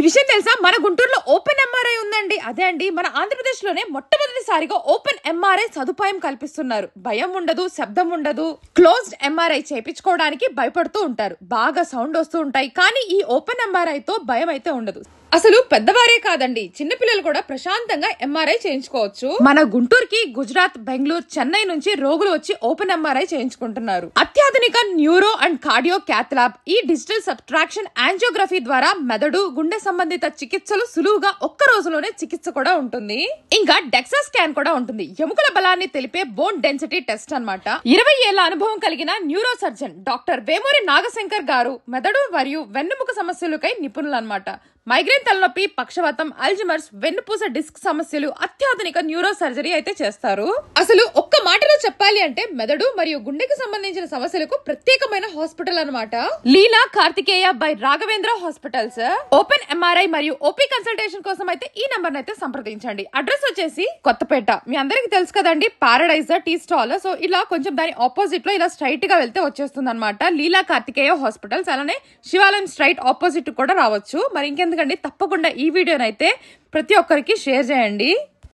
విషయం తెలుసా, మన గుంటూరులో ఓపెన్ ఎంఆర్ఐ ఉందండి. అదే అండి, మన ఆంధ్రప్రదేశ్ లోనే మొట్టమొదటిసారిగా ఓపెన్ ఎంఆర్ఐ సదుపాయం కల్పిస్తున్నారు. భయం ఉండదు, శబ్దం ఉండదు. క్లోజ్డ్ ఎంఆర్ఐ చేయించుకోవడానికి భయపడుతూ ఉంటారు, బాగా సౌండ్ వస్తూ ఉంటాయి. కానీ ఈ ఓపెన్ ఎంఆర్ఐ తో భయం అయితే ఉండదు. అసలు పెద్దవారే కాదండి, చిన్నపిల్లలు కూడా ప్రశాంతంగా ఎంఆర్ఐ చేయించుకోవచ్చు. మన గుంటూరుకి గుజరాత్, బెంగళూరు, చెన్నై నుంచి రోగులు వచ్చి ఓపెన్ ఎంఆర్ఐ చేయించుకుంటున్నారు. అత్యాధునిక neuro and cardio cath lab, ఈ డిజిటల్ సబ్ట్రాక్షన్ యాంజియోగ్రఫీ ద్వారా మెదడు, గుండె సంబంధిత చికిత్సలు సులువుగా ఒక్క రోజులోనే చికిత్స కూడా ఉంటుంది. ఇంకా డెక్సా స్కాన్ కూడా ఉంటుంది, ఎముకల బలాన్ని తెలిపే బోన్ డెన్సిటీ టెస్ట్ అన్నమాట. 20 ఏళ్ల అనుభవం కలిగిన neuro surgeon doctor Vemuri Nagashankar గారు మెదడు మరియు వెన్నుముక సమస్యలకై నిపుణులు అన్నమాట. మైగ్రేన్, తలనొప్పి, పక్షవాతం, అల్జిమర్స్, వెన్నుపూస డిస్క్ సమస్యలు, అత్యాధునిక న్యూరో సర్జరీ అయితే చేస్తారు. అసలు ఒక్క మాటలో చెప్పాలి అంటే మెదడు మరియు గుండెకి సంబంధించిన సమస్యలకు ప్రత్యేకమైన హాస్పిటల్ అన్నమాట. Leela Karthikeya by Raghavendra hospitals. Open MRI మరియు ఓపీ కన్సల్టేషన్ కోసం అయితే ఈ నంబర్ అయితే సంప్రదించండి. అడ్రస్ వచ్చేసి కొత్తపేట. మీ అందరికి తెలుసు కదండి, పారడైజ్ టీ స్టాల్. సో ఇలా కొంచెం దాని ఆపోజిట్ లో ఇలా స్ట్రైట్ గా వెళ్తే వచ్చేస్తుంది అనమాట లీలా కార్తికేయ హాస్పిటల్స్. అలానే శివాలయం స్ట్రైట్ ఆపోజిట్ కూడా రావచ్చు. మరి ఇంకెందుకండి, తప్పకుండా ఈ వీడియోనైతే ప్రతి ఒక్కరికి షేర్ చేయండి.